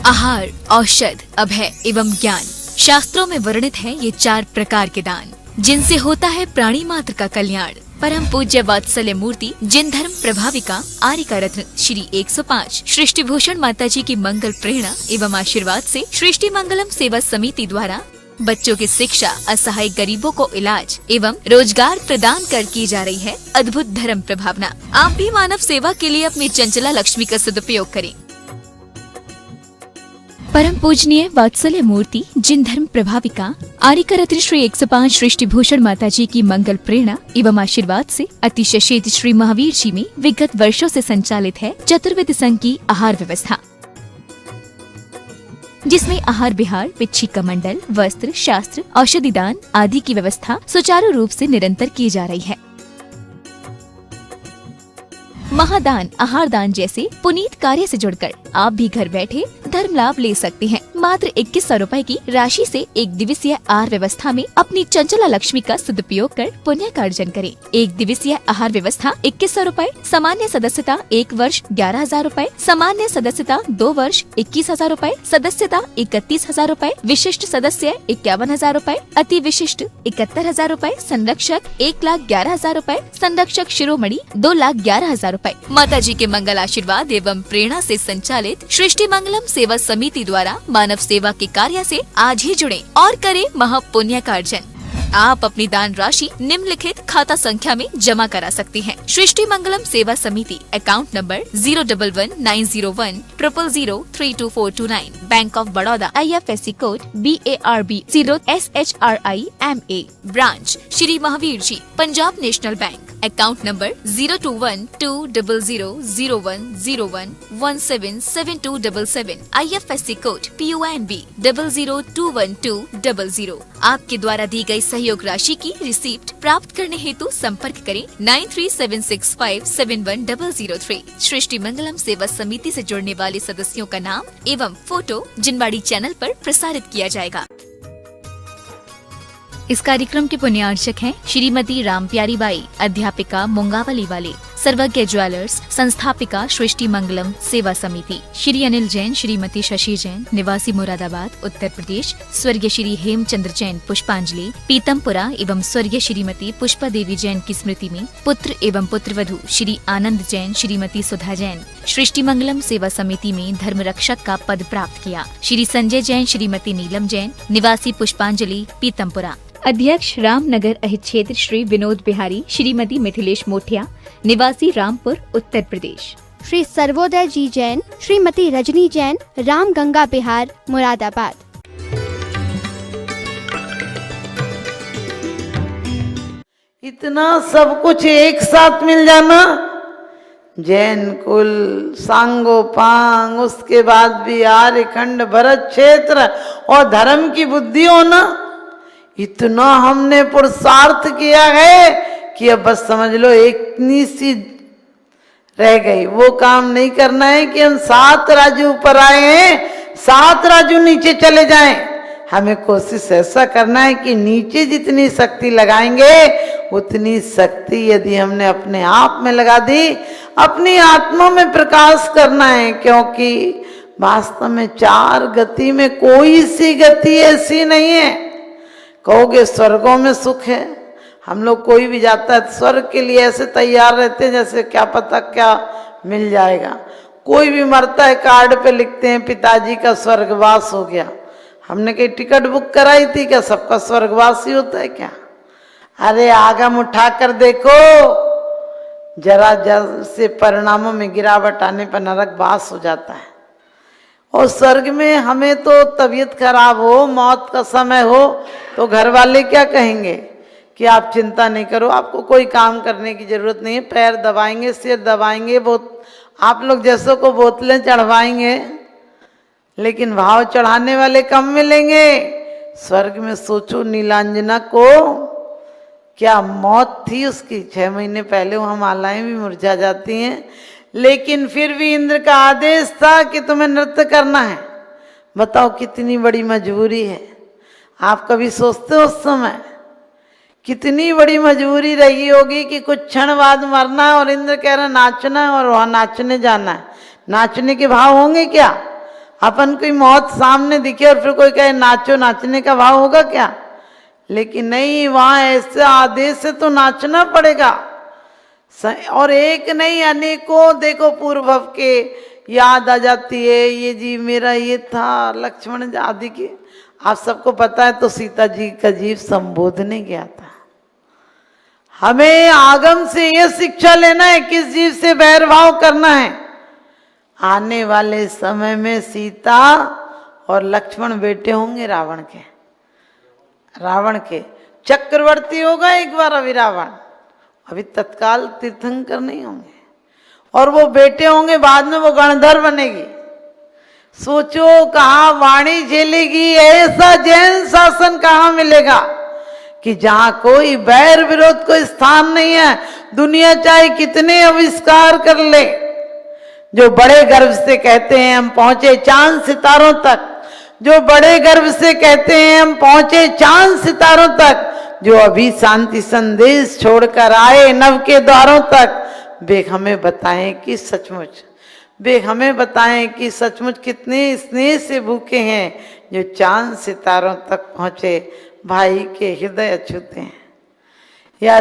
आहार, औषध, अभय एवं ज्ञान। शास्त्रों में वर्णित है ये 4 प्रकार के दान, जिनसे होता है प्राणी मात्र का कल्याण। परम पूज्य वात्सल्य मूर्ति जिन धर्म प्रभाविका आर्यिका रत्न श्री 105 सृष्टि भूषण माता जी की मंगल प्रेरणा एवं आशीर्वाद से सृष्टि मंगलम सेवा समिति द्वारा बच्चों की शिक्षा, असहाय गरीबों को इलाज एवं रोजगार प्रदान कर की जा रही है अद्भुत धर्म प्रभावना। आप भी मानव सेवा के लिए अपनी चंचला लक्ष्मी का सदुपयोग करें। परम पूजनीय वात्सल्य मूर्ति जिन धर्म प्रभाविका आर्यिका रत्न श्री 105 सृष्टि भूषण माता जी की मंगल प्रेरणा एवं आशीर्वाद से अतिशय शीत श्री महावीर जी में विगत वर्षों से संचालित है चतुर्वेद संघ की आहार व्यवस्था, जिसमें आहार विहार, विच्छिका मंडल, वस्त्र, शास्त्र, औषधि दान आदि की व्यवस्था सुचारू रूप से निरंतर की जा रही है। महादान, आहार दान जैसे पुनीत कार्य से जुड़कर आप भी घर बैठे धर्म लाभ ले सकते हैं। मात्र 2100 रूपए की राशि से 1 दिवसीय आहार व्यवस्था में अपनी चंचला लक्ष्मी का सदुपयोग कर पुण्य का अर्जन करें। 1 दिवसीय आहार व्यवस्था 2100 रूपए, सामान्य सदस्यता 1 वर्ष 11,000 रूपए, सामान्य सदस्यता 2 वर्ष 21,000 रूपए, सदस्यता 31,000 रूपए, विशिष्ट सदस्य 51,000 रूपए, अति विशिष्ट 71,000 रूपए, संरक्षक 1,11,000 रूपए, संरक्षक शिरोमणि 2,11,000 रूपए। माता जी के मंगल आशीर्वाद एवं प्रेरणा से संचालित सृष्टि मंगलम सेवा समिति द्वारा मानव सेवा के कार्य से आज ही जुड़ें और करें महापुण्य का अर्जन। आप अपनी दान राशि निम्नलिखित खाता संख्या में जमा करा सकती हैं। सृष्टि Mangalam Seva Samiti, account number 011901000322429, bank of Baroda, IFSC code BARB 0SHRIMA, branch Shri Mahavir ji, Punjab national bank, account number 02120000101177277, IFSC code PONB 0021200। आपके द्वारा दी गई सहयोग राशि की रिसीप्ट प्राप्त करने हेतु संपर्क करें 9376571003। सृष्टि मंगलम सेवा समिति से जुड़ने वाले सदस्यों का नाम एवं फोटो जिनवाड़ी चैनल पर प्रसारित किया जाएगा। इस कार्यक्रम के पुण्यार्चक हैं श्रीमती रामप्यारी बाई, अध्यापिका मुंगावली वाले, सर्वज्ञ ज्वेलर्स, संस्थापिका सृष्टि मंगलम सेवा समिति, श्री अनिल जैन, श्रीमती शशि जैन, निवासी मुरादाबाद उत्तर प्रदेश, स्वर्गीय श्री हेमचंद्र जैन पुष्पांजलि पीतमपुरा एवं स्वर्गीय श्रीमती पुष्पा देवी जैन की स्मृति में पुत्र एवं पुत्रवधू श्री आनंद जैन, श्रीमती सुधा जैन सृष्टि मंगलम सेवा समिति में धर्म रक्षक का पद प्राप्त किया। श्री संजय जैन, श्रीमती नीलम जैन, निवासी पुष्पांजलि पीतमपुरा। अध्यक्ष रामनगर अहित क्षेत्र श्री विनोद बिहारी, श्रीमती मिथिलेश मोठिया, निवासी रामपुर उत्तर प्रदेश। श्री सर्वोदय जी जैन, श्रीमती रजनी जैन, राम गंगा बिहार मुरादाबाद। इतना सब कुछ एक साथ मिल जाना, जैन कुल, सांगोपांग, उसके बाद भी आर्यखंड भरत क्षेत्र और धर्म की बुद्धि होना, इतना हमने पुरुषार्थ किया है कि अब बस समझ लो इतनी सी रह गई। वो काम नहीं करना है कि हम 7 राजू ऊपर आए हैं, 7 राजू नीचे चले जाएं। हमें कोशिश ऐसा करना है कि नीचे जितनी शक्ति लगाएंगे उतनी शक्ति यदि हमने अपने आप में लगा दी, अपनी आत्मा में प्रकाश करना है। क्योंकि वास्तव में 4 गति में कोई सी गति ऐसी नहीं है। कहोगे स्वर्गों में सुख है, हम लोग कोई भी जाता है स्वर्ग के लिए ऐसे तैयार रहते हैं जैसे क्या पता क्या मिल जाएगा। कोई भी मरता है कार्ड पे लिखते हैं पिताजी का स्वर्गवास हो गया। हमने कहीं टिकट बुक कराई थी, क्या सबका स्वर्गवास ही होता है क्या? अरे आगम उठा कर देखो, जरा से परिणामों में गिरावट आने पर नरक वास हो जाता है। और स्वर्ग में हमें तो तबीयत खराब हो, मौत का समय हो तो घर वाले क्या कहेंगे कि आप चिंता नहीं करो, आपको कोई काम करने की जरूरत नहीं है, पैर दबाएंगे, सिर दबाएंगे, आप लोग जैसों को बोतलें चढ़वाएंगे, लेकिन भाव चढ़ाने वाले कम मिलेंगे। स्वर्ग में सोचो, नीलांजना को क्या मौत थी उसकी, 6 महीने पहले वहाँ मालाएं भी मुरझा जाती हैं, लेकिन फिर भी इंद्र का आदेश था कि तुम्हें नृत्य करना है। बताओ कितनी बड़ी मजबूरी है। आप कभी सोचते हो उस समय कितनी बड़ी मजबूरी रही होगी कि कुछ क्षण बाद मरना और इंद्र कह रहा नाचना है और वहां नाचने जाना है। नाचने के भाव होंगे क्या? अपन कोई मौत सामने दिखे और फिर कोई कहे नाचो, नाचने का भाव होगा क्या? लेकिन नहीं, वहां ऐसे आदेश से तो नाचना पड़ेगा। और एक नहीं अनेकों देखो पूर्व के याद आ जाती है, ये जी मेरा ये था, लक्ष्मण आदि के आप सबको पता है। तो सीता जी का जीव संबोधने गया था। हमें आगम से ये शिक्षा लेना है किस जीव से बैर भाव करना है। आने वाले समय में सीता और लक्ष्मण बेटे होंगे रावण के चक्रवर्ती होगा एक बार अभी रावण, अभी तत्काल तीर्थंकर नहीं होंगे। और वो बेटे होंगे, बाद में वो गणधर बनेगी। सोचो कहाँ वाणी झेलेगी, ऐसा जैन शासन कहाँ मिलेगा कि जहां कोई बैर विरोध को स्थान नहीं है। दुनिया चाहे कितने आविष्कार कर ले, जो बड़े गर्व से कहते हैं हम पहुंचे चांद सितारों तक, जो बड़े गर्व से कहते हैं हम पहुंचे चांद सितारों तक, जो अभी शांति संदेश छोड़कर आए नव के द्वारों तक, वे हमें बताएं कि सचमुच कितने स्नेह से भूखे हैं जो चांद सितारों तक पहुंचे, भाई के हृदय अछूते हैं। या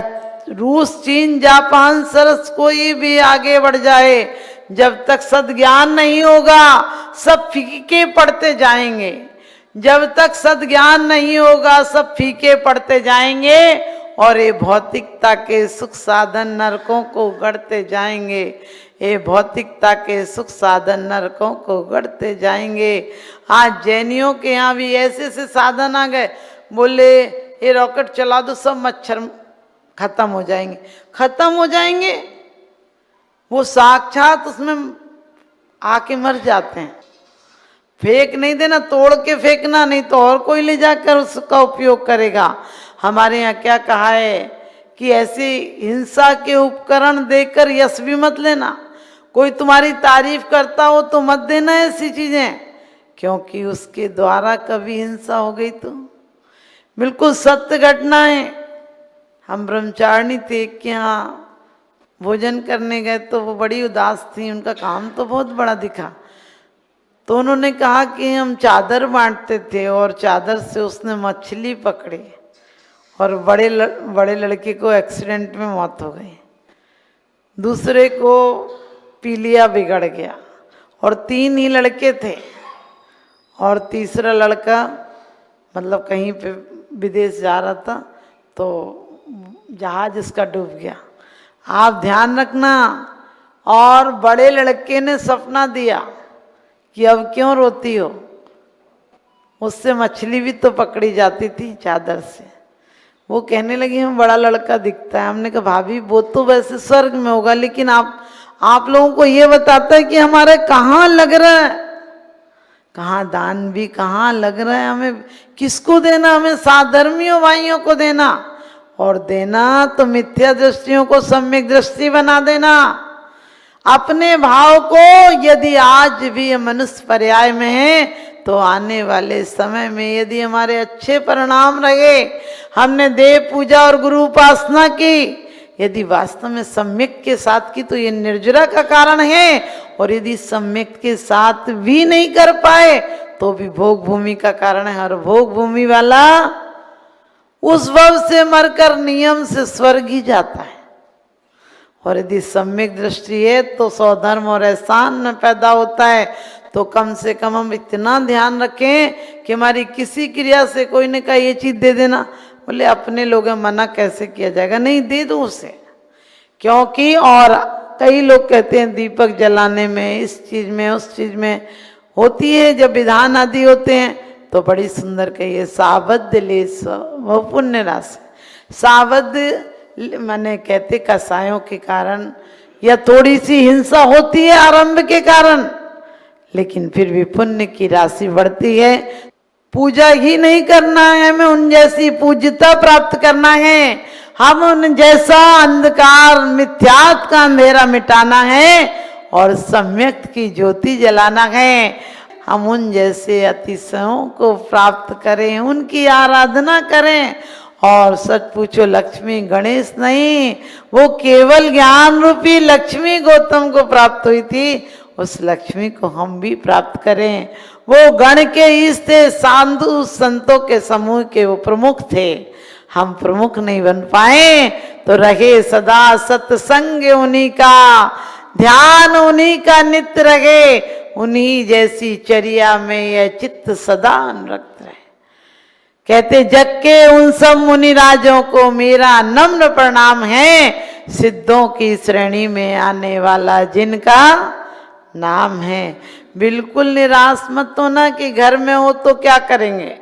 रूस, चीन, जापान, सरस कोई भी आगे बढ़ जाए, जब तक सद्ज्ञान नहीं होगा सब फीके पड़ते जाएंगे। जब तक सद्ज्ञान नहीं होगा सब फीके पड़ते जाएंगे और ये भौतिकता के सुख साधन नरकों को उगड़ते जाएंगे। ये भौतिकता के सुख साधन नरकों को उगड़ते जाएंगे। आज जैनियों के यहाँ भी ऐसे से साधन आ गए, बोले ये रॉकेट चला दो सब मच्छर खत्म हो जाएंगे। वो साक्षात उसमें आके मर जाते हैं। फेंक नहीं देना, तोड़ के फेंकना, नहीं तो और कोई ले जाकर उसका उपयोग करेगा। हमारे यहाँ क्या कहा है कि ऐसी हिंसा के उपकरण देकर यश भी मत लेना। कोई तुम्हारी तारीफ करता हो तो मत देना ऐसी चीजें, क्योंकि उसके द्वारा कभी हिंसा हो गई तो। बिल्कुल सत्य घटना है। हम ब्रह्मचारिणी थे कि यहाँ भोजन करने गए तो वो बड़ी उदास थी, उनका काम तो बहुत बड़ा दिखा। तो उन्होंने कहा कि हम चादर बांटते थे और चादर से उसने मछली पकड़ी और बड़े लड़के को एक्सीडेंट में मौत हो गई, दूसरे को पीलिया बिगड़ गया और 3 ही लड़के थे और तीसरा लड़का मतलब कहीं पे विदेश जा रहा था तो जहाज इसका डूब गया। आप ध्यान रखना। और बड़े लड़के ने सपना दिया कि अब क्यों रोती हो, उससे मछली भी तो पकड़ी जाती थी चादर से। वो कहने लगी हम बड़ा लड़का दिखता है। हमने कहा भाभी वो तो वैसे स्वर्ग में होगा, लेकिन आप लोगों को ये बताता है कि हमारे कहाँ लग रहा है, कहाँ दान भी कहाँ लग रहा है। हमें किसको देना? हमें साधर्मियों भाइयों को देना, और देना तो मिथ्या दृष्टियों को सम्यक दृष्टि बना देना। अपने भाव को यदि आज भी मनुष्य पर्याय में है तो आने वाले समय में यदि हमारे अच्छे परिणाम रहे, हमने देव पूजा और गुरु उपासना की, यदि वास्तव में सम्यक के साथ की तो ये निर्जरा का कारण है, और यदि सम्यक के साथ भी नहीं कर पाए तो भी भोग भूमि का कारण है। और भोग भूमि वाला उस भव से मरकर नियम से स्वर्ग ही जाता है। और यदि सम्यक दृष्टि है तो स्वधर्म और एहसान में पैदा होता है। तो कम से कम हम इतना ध्यान रखें कि हमारी किसी क्रिया से कोई ने कहा ये चीज दे देना, बोले अपने लोग मना कैसे किया जाएगा, नहीं दे दो उसे। क्योंकि और कई लोग कहते हैं दीपक जलाने में, इस चीज में, उस चीज में होती है, जब विधान आदि होते हैं तो बड़ी सुंदर कहिए सावध लेस वो पुण्य राशि। सावध माने कहते कसायों के कारण या थोड़ी सी हिंसा होती है आरंभ के कारण, लेकिन फिर भी पुण्य की राशि बढ़ती है। पूजा ही नहीं करना है, हमें उन जैसी पूज्यता प्राप्त करना है। हम उन जैसा अंधकार मिथ्यात्व का अंधेरा मिटाना है और सम्यक की ज्योति जलाना है। हम उन जैसे अतिशयों को प्राप्त करें, उनकी आराधना करें। और सच पूछो लक्ष्मी गणेश नहीं, वो केवल ज्ञान रूपी लक्ष्मी गौतम को प्राप्त हुई थी, उस लक्ष्मी को हम भी प्राप्त करें। वो गण के ईश थे, साधु संतों के समूह के वो प्रमुख थे। हम प्रमुख नहीं बन पाए तो रहे सदा सत्संग उन्हीं का, ध्यान उन्हीं का नित्य रहे, उन्हीं जैसी चर्या में यह चित्त सदा अनुरक्त रहे। कहते जग के उन सब मुनि राजों को मेरा नम्र प्रणाम है, सिद्धों की श्रेणी में आने वाला जिनका नाम है। बिल्कुल निराश मत होना कि घर में हो तो क्या करेंगे।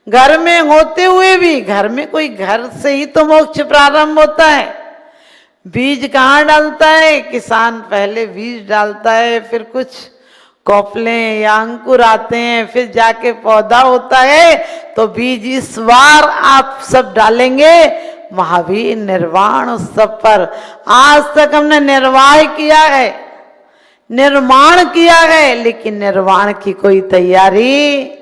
घर में होते हुए भी, घर में कोई, घर से ही तो मोक्ष प्रारंभ होता है। बीज कहाँ डालता है? किसान पहले बीज डालता है, फिर कुछ कोपलें या अंकुर आते हैं, फिर जाके पौधा होता है। तो बीज इस बार आप सब डालेंगे महावीर निर्वाण उत्सव पर। आज तक हमने निर्वाह किया है, निर्माण किया है, लेकिन निर्वाण की कोई तैयारी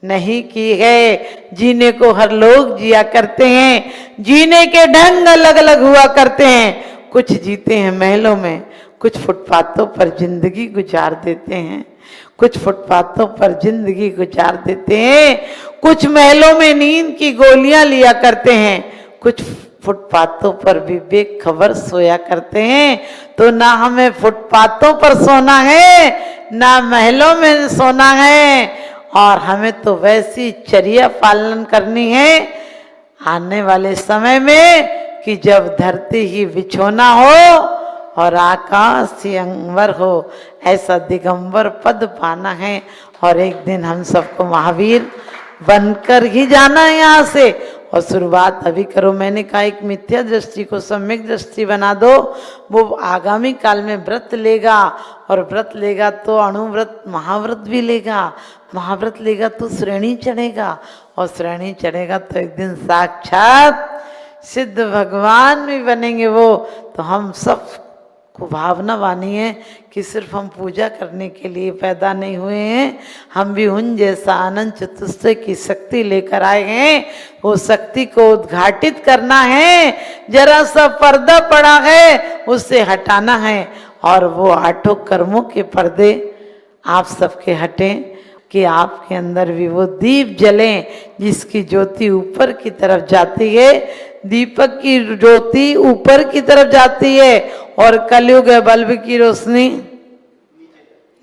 नहीं की है। जीने को हर लोग जिया करते हैं, जीने के ढंग अलग अलग हुआ करते हैं। कुछ जीते हैं महलों में, कुछ फुटपाथों पर जिंदगी गुजार देते हैं, कुछ फुटपाथों पर जिंदगी गुजार देते हैं। कुछ महलों में नींद की गोलियां लिया करते हैं, कुछ फुटपाथों पर भी बेखबर सोया करते हैं। तो ना हमें फुटपाथों पर सोना है, ना महलों में सोना है, और हमें तो वैसी चर्या पालन करनी है आने वाले समय में कि जब धरती ही बिछोना हो और आकाश ही अंबर हो, ऐसा दिगंबर पद पाना है। और एक दिन हम सबको महावीर बनकर ही जाना है यहाँ से। और शुरुआत अभी करो। मैंने कहा एक मिथ्या दृष्टि को सम्यक दृष्टि बना दो, वो आगामी काल में व्रत लेगा, और व्रत लेगा तो अणुव्रत महाव्रत भी लेगा, महाव्रत लेगा तो श्रेणी चढ़ेगा, और श्रेणी चढ़ेगा तो एक दिन साक्षात सिद्ध भगवान भी बनेंगे वो। तो हम सब को भावना बानी है कि सिर्फ हम पूजा करने के लिए पैदा नहीं हुए हैं, हम भी उन जैसा अनंत चतुष्टय की शक्ति लेकर आए हैं। वो शक्ति को उद्घाटित करना है, जरा सा पर्दा पड़ा है उससे हटाना है, और वो आठों कर्मों के पर्दे आप सबके हटें कि आपके अंदर भी वो दीप जलें जिसकी ज्योति ऊपर की तरफ जाती है। दीपक की ज्योति ऊपर की तरफ जाती है और कलयुग बल्ब की रोशनी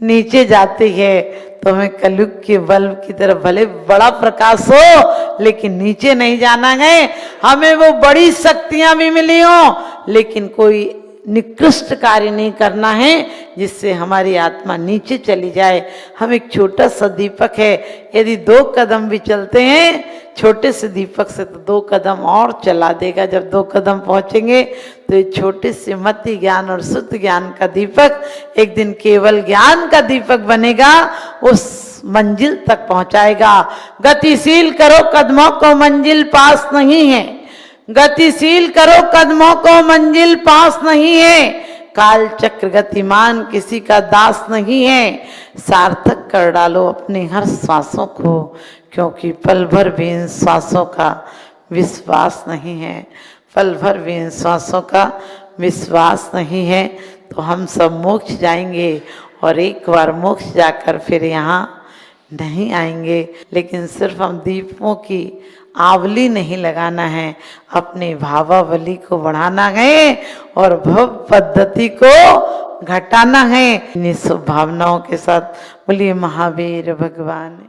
नीचे जाती है। तो हमें कलयुग के बल्ब की तरफ भले बड़ा प्रकाश हो, लेकिन नीचे नहीं जाना है। हमें वो बड़ी शक्तियां भी मिली हो, लेकिन कोई निकृष्ट कार्य नहीं करना है जिससे हमारी आत्मा नीचे चली जाए। हम एक छोटा सा दीपक है, यदि 2 कदम भी चलते हैं छोटे से दीपक से तो 2 कदम और चला देगा। जब 2 कदम पहुंचेंगे तो ये छोटे से मति ज्ञान और शुद्ध ज्ञान का दीपक एक दिन केवल ज्ञान का दीपक बनेगा, उस मंजिल तक पहुंचाएगा। गतिशील करो कदमों को, मंजिल पास नहीं है। गतिशील करो कदमों को, मंजिल पास नहीं है। काल चक्र गतिमान किसी का दास नहीं है। सार्थक कर डालो अपने हर श्वासों को, क्योंकि पल भर भी इन श्वासों का विश्वास नहीं है। पल भर भी इन श्वासों का विश्वास नहीं है तो हम सब मोक्ष जाएंगे, और एक बार मोक्ष जाकर फिर यहाँ नहीं आएंगे। लेकिन सिर्फ हम दीपों की आवली नहीं लगाना है, अपनी भावावली को बढ़ाना है और भव पद्धति को घटाना है। इन शुभ भावनाओं के साथ बोलिए महावीर भगवान।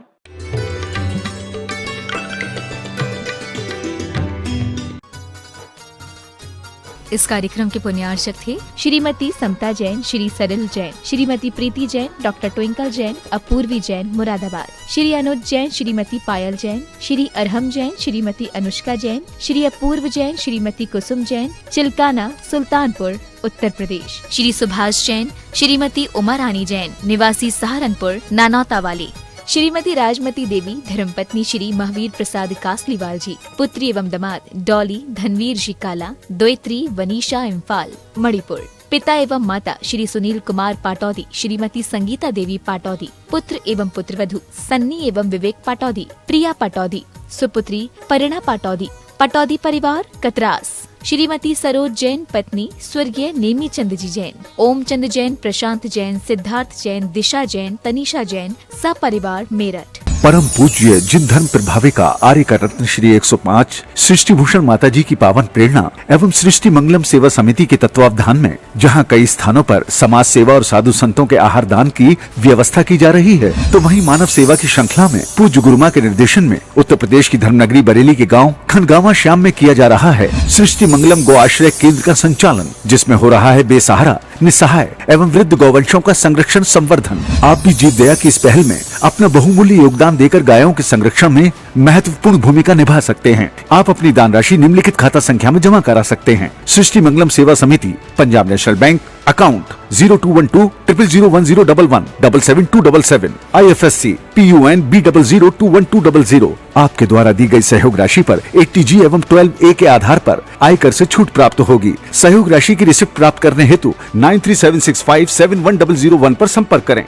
इस कार्यक्रम के पुण्यार्चक थे श्रीमती समता जैन, श्री सरल जैन, श्रीमती प्रीति जैन, डॉक्टर ट्विंकल जैन, अपूर्वी जैन मुरादाबाद, श्री अनुज जैन, श्रीमती पायल जैन, श्री अरहम जैन, श्रीमती अनुष्का जैन, श्री अपूर्व जैन, श्रीमती कुसुम जैन, चिल्काना सुल्तानपुर उत्तर प्रदेश, श्री सुभाष जैन, श्रीमती उमा रानी जैन, निवासी सहारनपुर नानौता वाली, श्रीमती राजमती देवी धर्मपत्नी श्री महावीर प्रसाद कासलीवाल जी, पुत्री एवं दामाद डॉली धनवीर जी काला, द्वैत्री वनीशा इम्फाल मणिपुर, पिता एवं माता श्री सुनील कुमार पाटौदी, श्रीमती संगीता देवी पाटौदी, पुत्र एवं पुत्रवधू सन्नी एवं विवेक पाटौदी, प्रिया पाटौदी, सुपुत्री परिणा पाटौदी, पटौदी परिवार कतरास, श्रीमती सरोज जैन पत्नी स्वर्गीय नेमी चंद जी जैन, ओम चंद जैन, प्रशांत जैन, सिद्धार्थ जैन, दिशा जैन, तनीषा जैन, सपरिवार मेरठ। परम पूज्य जिन धर्म प्रभाविका आर्य का रत्न श्री 105 सृष्टि भूषण माता जी की पावन प्रेरणा एवं सृष्टि मंगलम सेवा समिति के तत्वावधान में जहां कई स्थानों पर समाज सेवा और साधु संतों के आहार दान की व्यवस्था की जा रही है, तो वहीं मानव सेवा की श्रृंखला में पूज्य गुरुमा के निर्देशन में उत्तर प्रदेश की धर्मनगरी बरेली के गाँव खनगावा श्याम में किया जा रहा है सृष्टि मंगलम गो आश्रय केंद्र का संचालन, जिसमें हो रहा है बेसहारा, निस्सहाय एवं वृद्ध गौवंशों का संरक्षण संवर्धन। आप भी जीत दया की इस पहल में अपना बहुमूल्य योगदान देकर गायों के संरक्षण में महत्वपूर्ण भूमिका निभा सकते हैं। आप अपनी दान राशि निम्नलिखित खाता संख्या में जमा करा सकते हैं। सृष्टि मंगलम सेवा समिति, Punjab national bank, account 0212 001011 77277, IFSC PUN B002120। आपके द्वारा दी गई सहयोग राशि पर 80G एवं 12A के आधार पर आयकर से छूट प्राप्त होगी। सहयोग राशि की रिसिप्ट प्राप्त करने हेतु 9376571001 पर संपर्क करें।